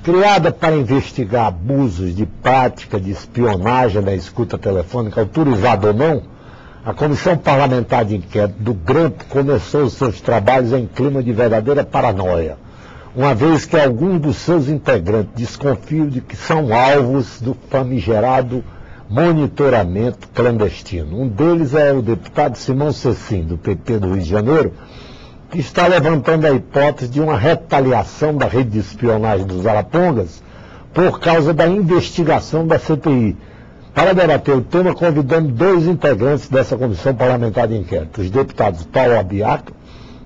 Criada para investigar abusos de prática de espionagem da escuta telefônica, autorizada ou não, a Comissão Parlamentar de Inquérito do GRAMP começou os seus trabalhos em clima de verdadeira paranoia, uma vez que alguns dos seus integrantes desconfiam de que são alvos do famigerado monitoramento clandestino. Um deles é o deputado Simão Cecim, do PP do Rio de Janeiro, que está levantando a hipótese de uma retaliação da rede de espionagem dos Arapongas por causa da investigação da CPI. Para debater o tema, convidamos dois integrantes dessa comissão parlamentar de inquérito, os deputados Paulo Abiaca,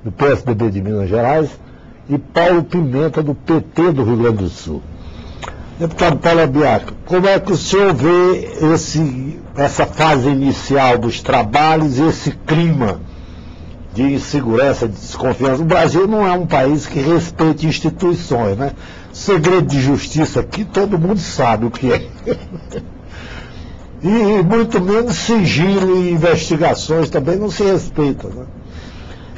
do PSDB de Minas Gerais, e Paulo Pimenta, do PT do Rio Grande do Sul. Deputado Paulo Abiaca, como é que o senhor vê essa fase inicial dos trabalhos e esse clima de insegurança, de desconfiança? O Brasil não é um país que respeite instituições, né? Segredo de justiça aqui todo mundo sabe o que é. E muito menos sigilo e investigações também não se respeitam, né?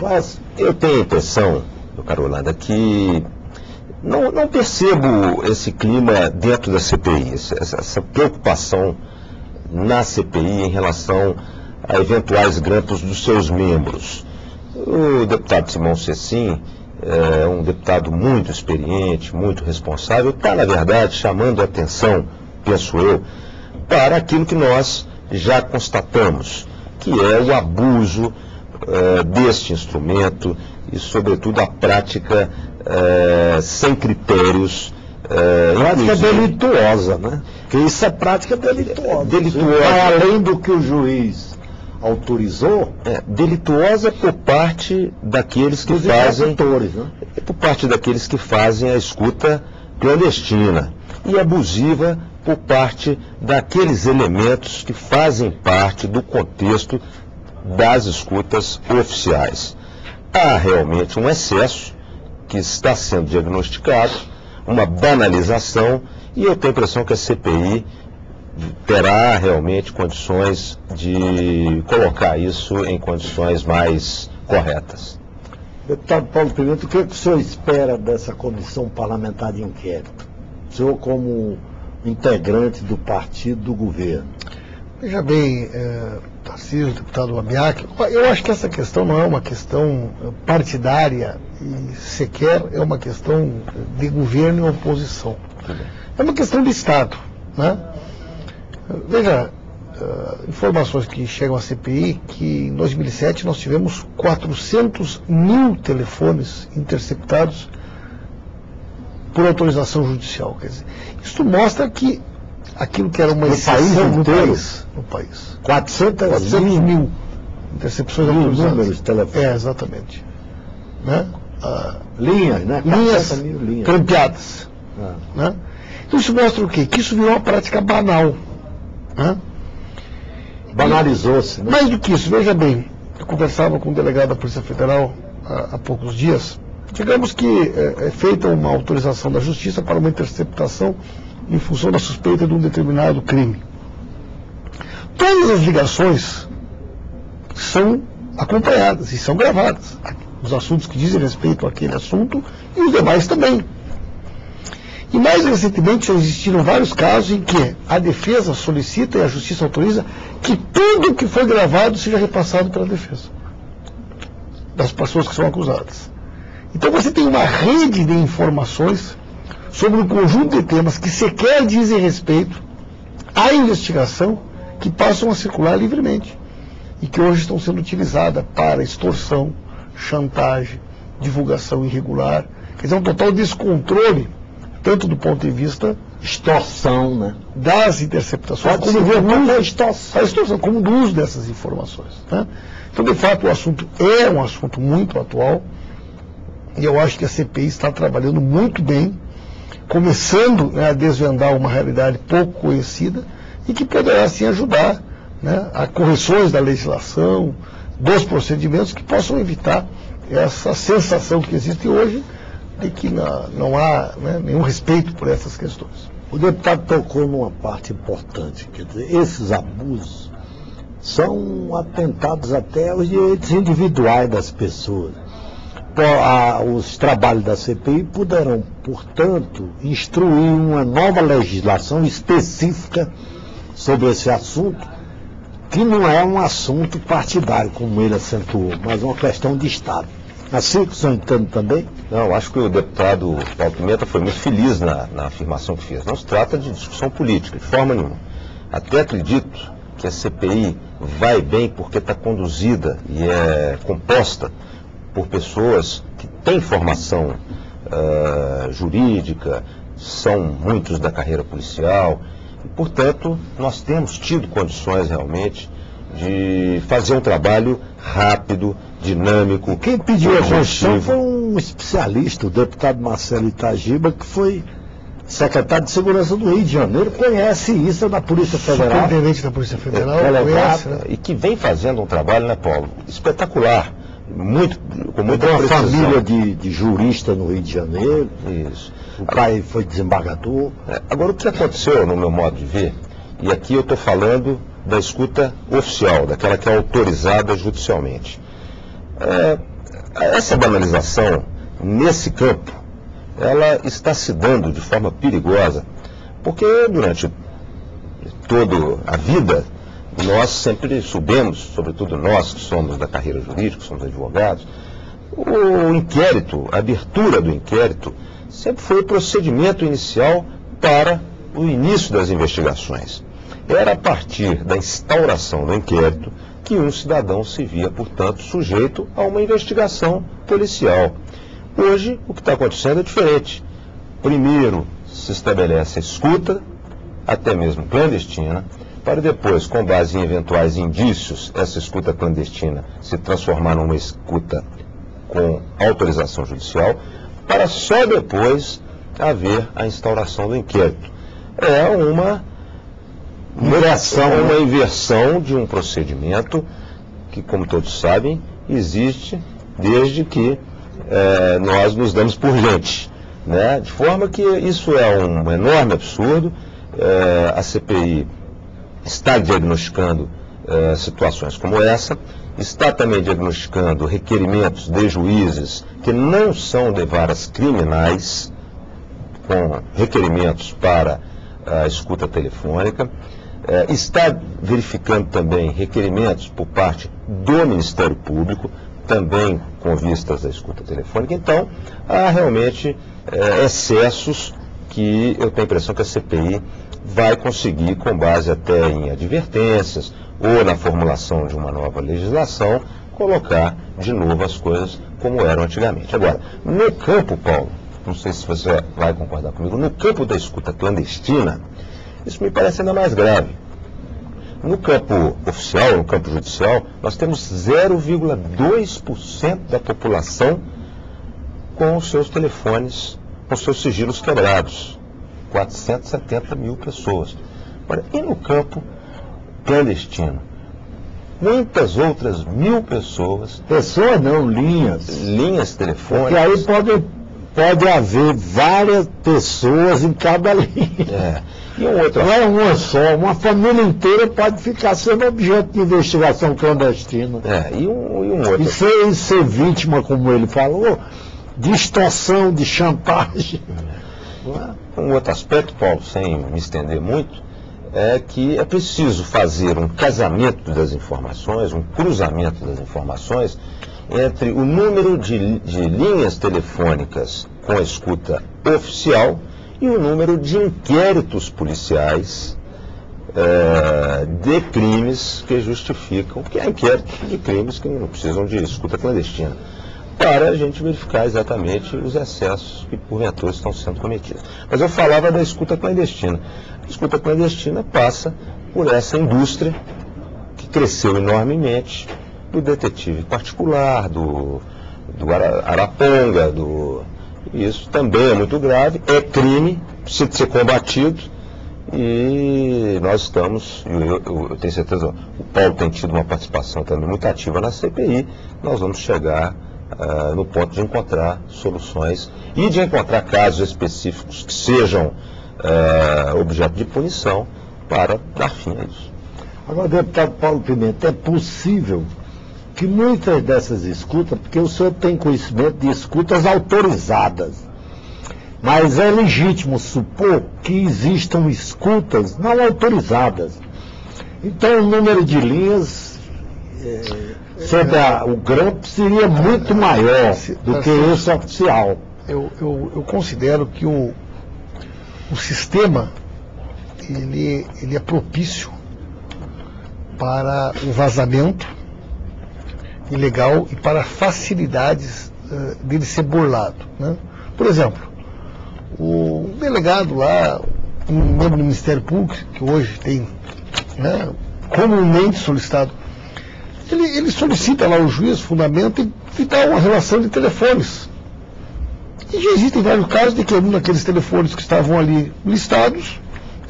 Mas eu tenho a impressão, Carolina, que não percebo esse clima dentro da CPI, essa preocupação na CPI em relação a eventuais grampos dos seus membros. O deputado Simão Cecim é um deputado muito experiente, muito responsável, está, na verdade, chamando a atenção, penso eu, para aquilo que nós já constatamos, que é o abuso deste instrumento e, sobretudo, a prática sem critérios. Prática delituosa, né? Porque isso é prática delituosa. Vai além do que o juiz autorizou. Delituosa por parte daqueles que fazem, né? por parte daqueles que fazem a escuta clandestina, e abusiva por parte daqueles elementos que fazem parte do contexto das escutas oficiais. Há realmente um excesso que está sendo diagnosticado, uma banalização, e eu tenho a impressão que a CPI terá realmente condições de colocar isso em condições mais corretas. Deputado Paulo Pimenta, o que o senhor espera dessa comissão parlamentar de inquérito? O senhor como integrante do partido do governo. Veja bem, Tarcísio, deputado Abiac, eu acho que essa questão não é uma questão partidária e sequer é uma questão de governo e oposição. É uma questão de Estado, né? Veja, informações que chegam à CPI, que em 2007 nós tivemos 400 mil telefones interceptados por autorização judicial. Quer dizer, isso mostra que aquilo que era uma exceção no país. 400 mil intercepções autorizadas. Números de telefone. Exatamente. Né? Linhas, né? Linhas trampeadas. Né? Então isso mostra o quê? Que isso virou uma prática banal. Né? Banalizou-se. Né? Mais do que isso, veja bem, eu conversava com o delegado da Polícia Federal há poucos dias. Digamos que é feita uma autorização da Justiça para uma interceptação em função da suspeita de um determinado crime. Todas as ligações são acompanhadas e são gravadas. Os assuntos que dizem respeito àquele assunto e os demais também. E mais recentemente já existiram vários casos em que a defesa solicita e a Justiça autoriza que tudo que foi gravado seja repassado pela defesa das pessoas que são acusadas. Então você tem uma rede de informações sobre um conjunto de temas que sequer dizem respeito à investigação, que passam a circular livremente e que hoje estão sendo utilizadas para extorsão, chantagem, divulgação irregular. Quer dizer, um total descontrole, tanto do ponto de vista extorsão, né? Das interceptações, como do extorsão, como do uso dessas informações. Né? Então, de fato, o assunto é um assunto muito atual e eu acho que a CPI está trabalhando muito bem, começando, né, a desvendar uma realidade pouco conhecida e que poderá, assim, ajudar, né, a correções da legislação, dos procedimentos que possam evitar essa sensação que existe hoje de que não há, né, nenhum respeito por essas questões. O deputado tocou numa parte importante, quer dizer, esses abusos são atentados até aos direitos individuais das pessoas. os trabalhos da CPI poderão, portanto, instruir uma nova legislação específica sobre esse assunto, que não é um assunto partidário, como ele acentuou, mas uma questão de Estado. Assim que o senhor entende também? Não, acho que o deputado Paulo Pimenta foi muito feliz na afirmação que fez. Não se trata de discussão política, de forma nenhuma. Até acredito que a CPI vai bem porque está conduzida e é composta por pessoas que têm formação jurídica, são muitos da carreira policial, e, portanto, nós temos tido condições realmente de fazer um trabalho rápido, dinâmico. Quem pediu a Constituição foi um especialista, o deputado Marcelo Itagiba, que foi secretário de Segurança do Rio de Janeiro, conhece isso da Polícia Federal. Superintendente da Polícia Federal, conhece, né? E que vem fazendo um trabalho, né, Paulo, espetacular, com muita uma precisão. Família de jurista no Rio de Janeiro. Isso. O pai foi desembargador. Agora, o que aconteceu, no meu modo de ver, e aqui eu estou falando da escuta oficial, daquela que é autorizada judicialmente. Essa banalização, nesse campo, ela está se dando de forma perigosa, porque durante toda a vida, nós sempre soubemos, sobretudo nós que somos da carreira jurídica, que somos advogados, o inquérito, a abertura do inquérito, sempre foi o procedimento inicial para o início das investigações. Era a partir da instauração do inquérito que um cidadão se via, portanto, sujeito a uma investigação policial. Hoje, o que está acontecendo é diferente. Primeiro, se estabelece a escuta, até mesmo clandestina, para depois, com base em eventuais indícios, essa escuta clandestina se transformar numa escuta com autorização judicial, para só depois haver a instauração do inquérito. É uma inversão de um procedimento que, como todos sabem, existe desde que nós nos damos por gente, né? De forma que isso é um enorme absurdo. A CPI está diagnosticando situações como essa, está também diagnosticando requerimentos de juízes que não são de varas criminais, com requerimentos para a escuta telefônica, está verificando também requerimentos por parte do Ministério Público, também com vistas à escuta telefônica. Então, há realmente excessos que eu tenho a impressão que a CPI vai conseguir, com base até em advertências ou na formulação de uma nova legislação, colocar de novo as coisas como eram antigamente. Agora, no campo, Paulo, não sei se você vai concordar comigo, no campo da escuta clandestina, isso me parece ainda mais grave. No campo oficial, no campo judicial, nós temos 0,2% da população com os seus telefones, com seus sigilos quebrados. 470 mil pessoas. Agora, e no campo clandestino? Quantas outras mil pessoas... Pessoas não, linhas. Linhas telefônicas. Porque aí pode haver várias pessoas em cada linha. E um outro... Não é uma só, uma família inteira pode ficar sendo objeto de investigação clandestina. E um outro... E ser vítima, como ele falou, de extorsão, de chantagem. Um outro aspecto, Paulo, sem me estender muito, é que é preciso fazer um casamento das informações, um cruzamento das informações entre o número de linhas telefônicas com a escuta oficial e o número de inquéritos policiais de crimes que justificam, que é inquérito de crimes que não precisam de escuta clandestina, para a gente verificar exatamente os excessos que porventura estão sendo cometidos. Mas eu falava da escuta clandestina. A escuta clandestina passa por essa indústria que cresceu enormemente, do detetive particular, do Araponga, isso também é muito grave, é crime, precisa ser combatido, e nós estamos, eu tenho certeza, o Paulo tem tido uma participação também muito ativa na CPI, nós vamos chegar no ponto de encontrar soluções e de encontrar casos específicos que sejam objeto de punição para dar fim a isso. Agora, deputado Paulo Pimenta, é possível que muitas dessas escutas, porque o senhor tem conhecimento de escutas autorizadas, mas é legítimo supor que existam escutas não autorizadas. Então o número de linhas sobre o grampo seria muito maior do que esse oficial. Eu considero que o sistema ele é propício para o vazamento ilegal e para facilidades dele ser burlado, né? Por exemplo, o delegado lá, um membro do Ministério Público, que hoje tem, né, comumente solicitado, ele solicita lá o juiz, fundamento e dá uma relação de telefones. E já existem vários casos de que um daqueles telefones que estavam ali listados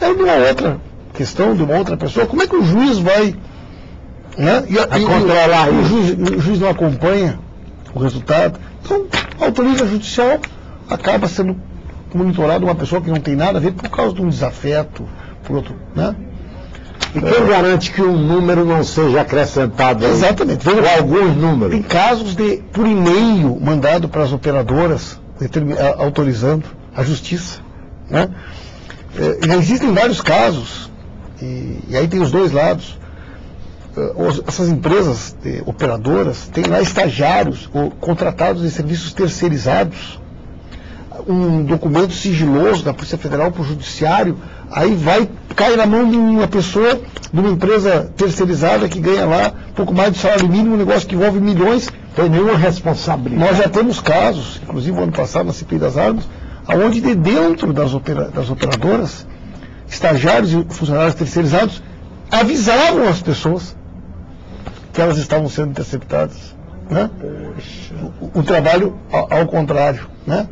era de uma outra questão, de uma outra pessoa. Como é que o juiz vai, né, controlar isso? O juiz não acompanha o resultado. Então, a autoridade judicial acaba sendo monitorada uma pessoa que não tem nada a ver por causa de um desafeto, por outro, né? E quem garante que um número não seja acrescentado? Exatamente. Ou alguns números. Tem casos por e-mail mandado para as operadoras, autorizando a justiça, né? Existem vários casos, e aí tem os dois lados. Essas empresas operadoras têm lá estagiários ou contratados em serviços terceirizados, um documento sigiloso da Polícia Federal para o Judiciário, aí cai na mão de uma pessoa, de uma empresa terceirizada que ganha lá pouco mais do salário mínimo, um negócio que envolve milhões. Tem nenhuma responsabilidade. Nós já temos casos, inclusive o ano passado na CPI das Armas, onde de dentro das operadoras, estagiários e funcionários terceirizados avisavam as pessoas que elas estavam sendo interceptadas, né? O trabalho ao contrário, né?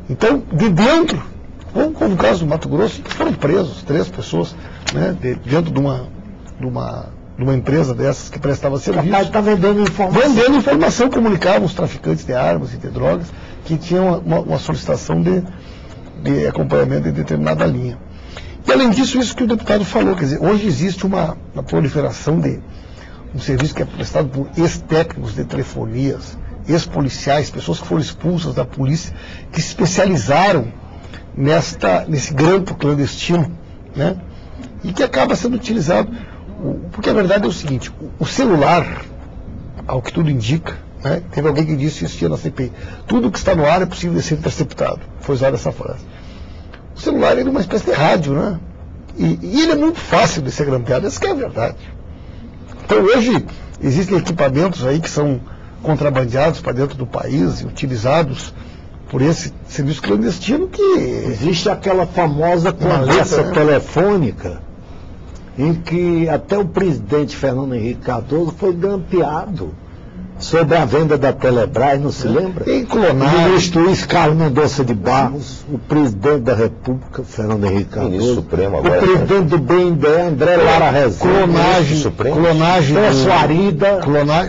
Então, de dentro, como o caso do Mato Grosso, foram presos 3 pessoas, né, dentro de uma empresa dessas que prestava serviço. Está vendendo informação. Vendendo informação, comunicavam os traficantes de armas e de drogas que tinham uma solicitação de acompanhamento em determinada linha. E além disso, isso que o deputado falou, quer dizer, hoje existe uma proliferação de um serviço que é prestado por ex-técnicos de telefonias, ex-policiais, pessoas que foram expulsas da polícia, que se especializaram nesse grampo clandestino, né? E que acaba sendo utilizado, porque a verdade é o seguinte, o celular, ao que tudo indica, né? Teve alguém que disse isso na CPI, tudo que está no ar é possível de ser interceptado, foi usada essa frase. O celular é uma espécie de rádio, né? E ele é muito fácil de ser grampeado, essa que é a verdade. Então hoje existem equipamentos aí que são contrabandeados para dentro do país e utilizados por esse serviço clandestino que... Existe aquela famosa conversa telefônica em que até o presidente Fernando Henrique Cardoso foi grampeado sobre a venda da Telebrás, não se lembra? Tem clonagem. O ministro Luiz Carlos Mendonça de Barros, o presidente da República, Fernando Henrique Cardoso, Supremo agora, o presidente do BNDE, André Lara Rezende,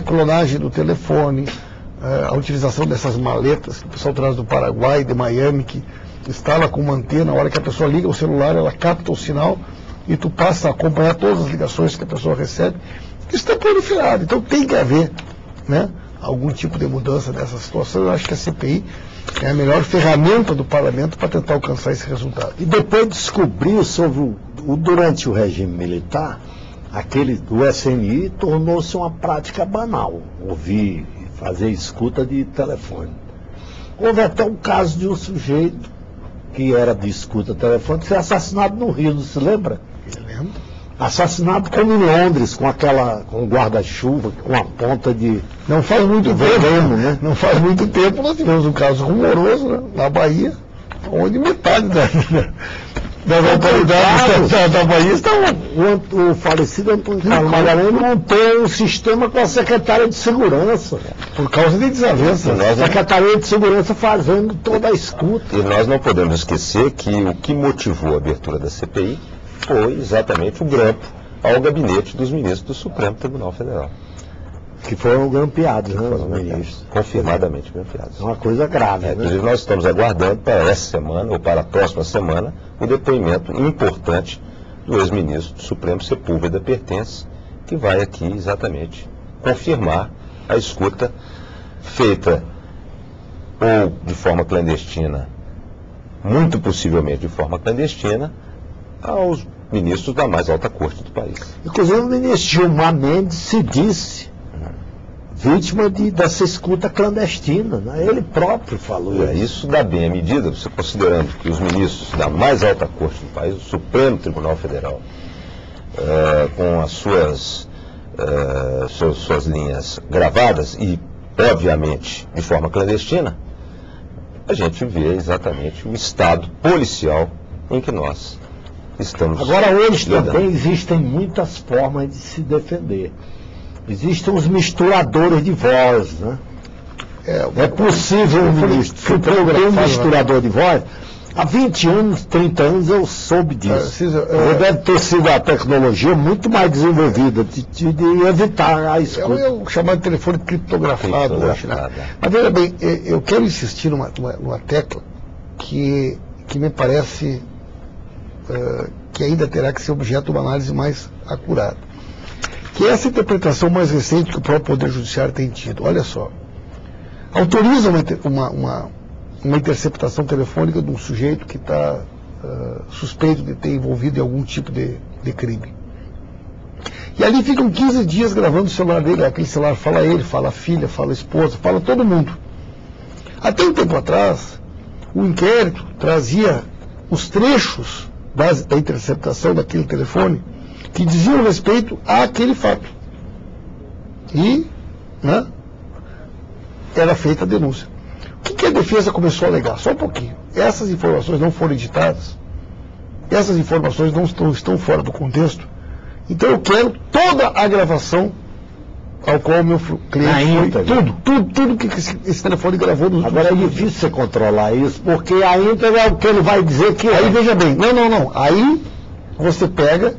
clonagem do telefone, a utilização dessas maletas que o pessoal traz do Paraguai, de Miami, que instala com uma antena, na hora que a pessoa liga o celular, ela capta o sinal e tu passa a acompanhar todas as ligações que a pessoa recebe. Isso está proliferado, então tem que haver, né, algum tipo de mudança nessa situação. Eu acho que a CPI é a melhor ferramenta do parlamento para tentar alcançar esse resultado. E depois descobriu sobre durante o regime militar, aquele do SNI tornou-se uma prática banal, ouvir, fazer escuta de telefone. Houve até um caso de um sujeito que era de escuta telefônica, foi assassinado no Rio, não se lembra? Eu lembro. Assassinado como em Londres, com um guarda-chuva, com a ponta de... Não faz muito tempo, veneno, né? Não faz muito tempo nós tivemos um caso rumoroso, né, na Bahia, onde metade das autoridades da Bahia estavam... O falecido Antônio Carlos Magalhães montou um sistema com a Secretaria de Segurança. Por causa de desavenças. A Secretaria de Segurança fazendo toda a escuta. E nós não podemos esquecer que o que motivou a abertura da CPI foi exatamente o grampo ao gabinete dos ministros do Supremo Tribunal Federal. Que foram grampeados, né, os ministros. Confirmadamente grampeados. É uma coisa grave, né? Inclusive nós estamos aguardando para essa semana, ou para a próxima semana, o depoimento importante do ex-ministro do Supremo, Sepúlveda Pertence, que vai aqui exatamente confirmar a escuta feita ou de forma clandestina, muito possivelmente de forma clandestina, aos ministros da mais alta corte do país. Inclusive o ministro Gilmar Mendes se disse vítima dessa escuta clandestina, né? Ele próprio falou Isso dá bem a medida, você considerando que os ministros da mais alta corte do país, o Supremo Tribunal Federal, com as suas linhas gravadas e, obviamente, de forma clandestina, a gente vê exatamente o estado policial em que nós estamos. Agora, hoje também existem muitas formas de se defender. Existem os misturadores de voz, né? É possível um misturador de voz. Há 20 anos, 30 anos eu soube disso. Deve ter sido a tecnologia muito mais desenvolvida de evitar a escuta. É o chamado telefone criptografado hoje, né? Mas veja bem, eu quero insistir numa tecla que me parece que ainda terá que ser objeto de uma análise mais acurada. Que é essa interpretação mais recente que o próprio Poder Judiciário tem tido. Olha só. Autoriza uma interceptação telefônica de um sujeito que está suspeito de ter envolvido em algum tipo de crime. E ali ficam 15 dias gravando o celular dele. Aquele celular fala ele, fala a filha, fala a esposa, fala todo mundo. Até um tempo atrás, o inquérito trazia os trechos da interceptação daquele telefone que diziam respeito àquele fato. E, né, era feita a denúncia. O que a defesa começou a alegar? Só um pouquinho. Essas informações não foram editadas, essas informações não estão fora do contexto, então eu quero toda a gravação ao qual o meu cliente foi, tudo que esse telefone gravou nos Agora é difícil você controlar isso, porque a íntegra é o que ele vai dizer que Aí veja bem, não. Aí você pega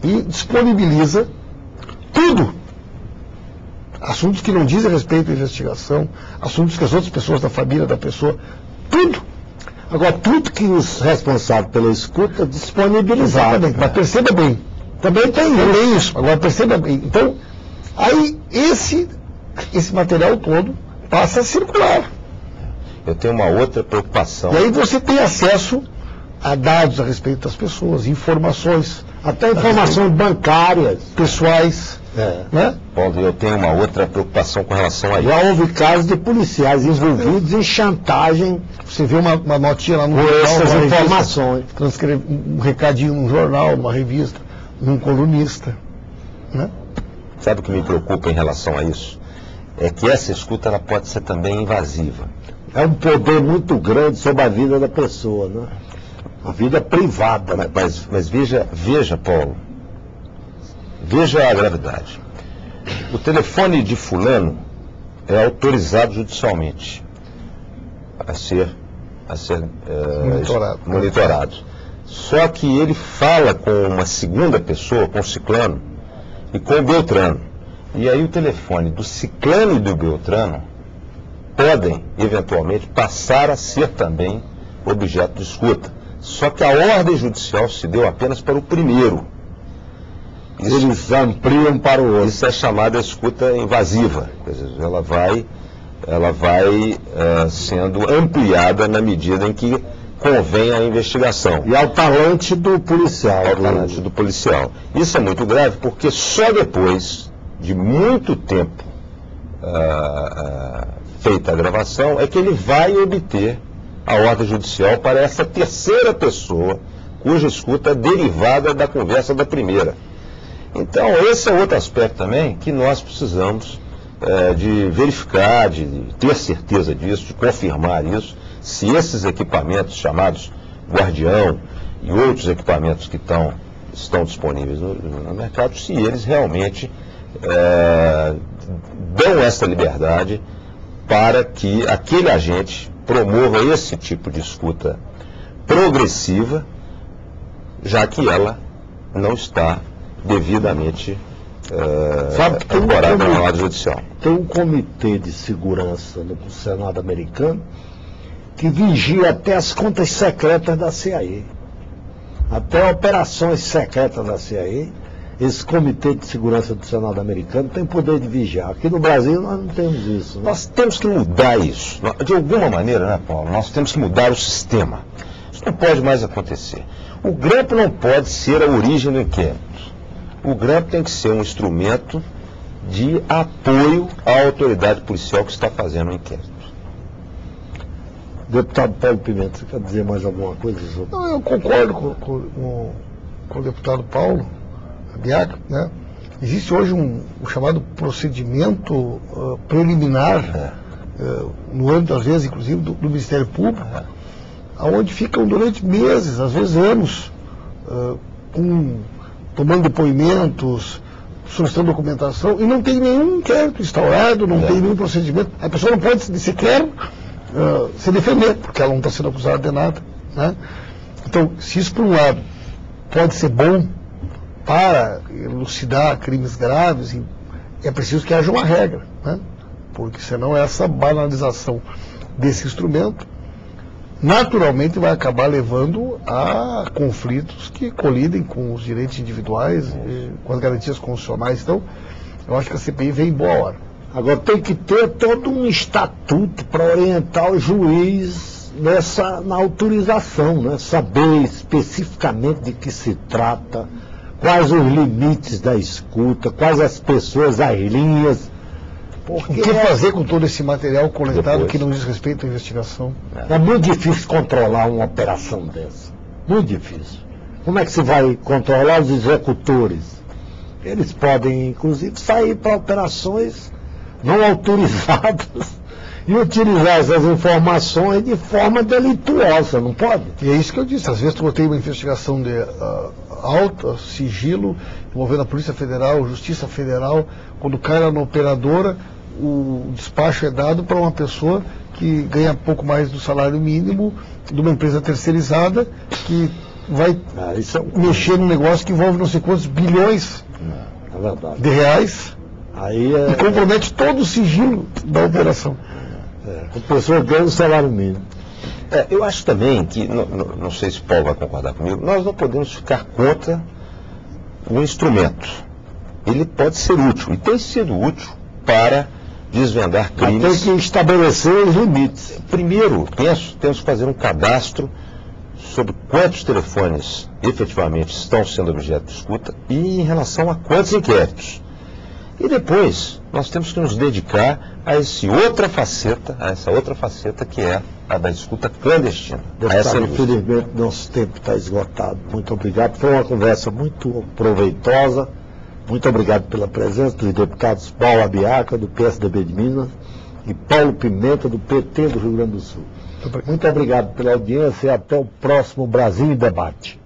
e disponibiliza tudo. Assuntos que não dizem respeito à investigação, assuntos que as outras pessoas da família da pessoa, tudo. Agora, tudo que os responsáveis pela escuta disponibilizaram. Exatamente, mas perceba bem. Também tem isso. Agora perceba bem. Então, aí esse material todo passa a circular. Eu tenho uma outra preocupação. E aí você tem acesso a dados a respeito das pessoas, informações, até informações bancárias, pessoais. Né? Paulo, eu tenho uma outra preocupação com relação a isso. Já houve casos de policiais envolvidos em chantagem. Você vê uma notinha lá no jornal, essas informações, transcreve um recadinho num jornal, numa revista, num colunista, né? Sabe o que me preocupa em relação a isso? É que essa escuta ela pode ser também invasiva. É um poder muito grande sobre a vida da pessoa, né? A vida privada. Mas veja, Paulo, veja a gravidade. O telefone de fulano é autorizado judicialmente a ser monitorado. Só que ele fala com uma segunda pessoa, com o ciclano e com o beltrano. E aí o telefone do ciclano e do beltrano podem, eventualmente, passar a ser também objeto de escuta. Só que a ordem judicial se deu apenas para o primeiro. Eles ampliam para o outro. Isso é chamada escuta invasiva. Quer dizer, ela vai sendo ampliada na medida em que convém a investigação. E ao talante do policial. Ao talante do policial. Isso é muito grave porque só depois de muito tempo feita a gravação é que ele vai obter a ordem judicial para essa terceira pessoa cuja escuta é derivada da conversa da primeira. Então, esse é outro aspecto também que nós precisamos de verificar, de ter certeza disso, de confirmar isso, se esses equipamentos chamados Guardião e outros equipamentos que estão disponíveis no mercado, se eles realmente dão essa liberdade para que aquele agente promova esse tipo de escuta progressiva, já que ela não está devidamente incorporada na ordem judicial. Tem um comitê de segurança no Senado americano que vigia até as contas secretas da CIA, até operações secretas da CIA, esse Comitê de Segurança do Senado americano tem poder de vigiar. Aqui no Brasil nós não temos isso. Né? Nós temos que mudar isso. De alguma maneira, né, Paulo? Nós temos que mudar o sistema. Isso não pode mais acontecer. O grampo não pode ser a origem do inquérito. O grampo tem que ser um instrumento de apoio à autoridade policial que está fazendo o inquérito. Deputado Paulo Pimenta, você quer dizer mais alguma coisa sobre? Não, eu concordo com o deputado Paulo Abiaca, né? Existe hoje um chamado procedimento preliminar, no âmbito, às vezes, inclusive, do Ministério Público, onde ficam durante meses, às vezes anos, tomando depoimentos, solicitando documentação, e não tem nenhum inquérito instaurado, não tem nenhum procedimento. A pessoa não pode sequer se defender, porque ela não está sendo acusada de nada. Né? Então, se isso, por um lado, pode ser bom para elucidar crimes graves, é preciso que haja uma regra, né? Porque senão essa banalização desse instrumento naturalmente vai acabar levando a conflitos que colidem com os direitos individuais, com as garantias constitucionais. Então, eu acho que a CPI vem em boa hora. Agora tem que ter todo um estatuto para orientar o juiz na autorização, né? Saber especificamente de que se trata, quais os limites da escuta, quais as pessoas, as linhas. O que fazer com todo esse material coletado que não diz respeito à investigação? É muito difícil controlar uma operação dessa. Muito difícil. Como é que se vai controlar os executores? Eles podem, inclusive, sair para operações não autorizadas e utilizar essas informações de forma delituosa, não pode? E é isso que eu disse. Às vezes tu tem uma investigação de alto sigilo, envolvendo a Polícia Federal, Justiça Federal, quando cai lá na operadora, o despacho é dado para uma pessoa que ganha pouco mais do salário mínimo, de uma empresa terceirizada, que vai mexer num negócio que envolve não sei quantos bilhões de reais, e compromete todo o sigilo da operação. A pessoa ganha o salário mínimo. Eu acho também que, não sei se o Paulo vai concordar comigo, nós não podemos ficar contra o instrumento. Ele pode ser útil, e tem sido útil para desvendar crimes. Mas tem que estabelecer os limites. Primeiro, temos que fazer um cadastro sobre quantos telefones efetivamente estão sendo objeto de escuta e em relação a quantos inquéritos. E depois, nós temos que nos dedicar a essa outra faceta que é a da escuta clandestina. Deputado, infelizmente, nosso tempo está esgotado. Muito obrigado. Foi uma conversa muito proveitosa. Muito obrigado pela presença dos deputados Paulo Abiaca, do PSDB de Minas, e Paulo Pimenta, do PT do Rio Grande do Sul. Muito obrigado pela audiência e até o próximo Brasil em Debate.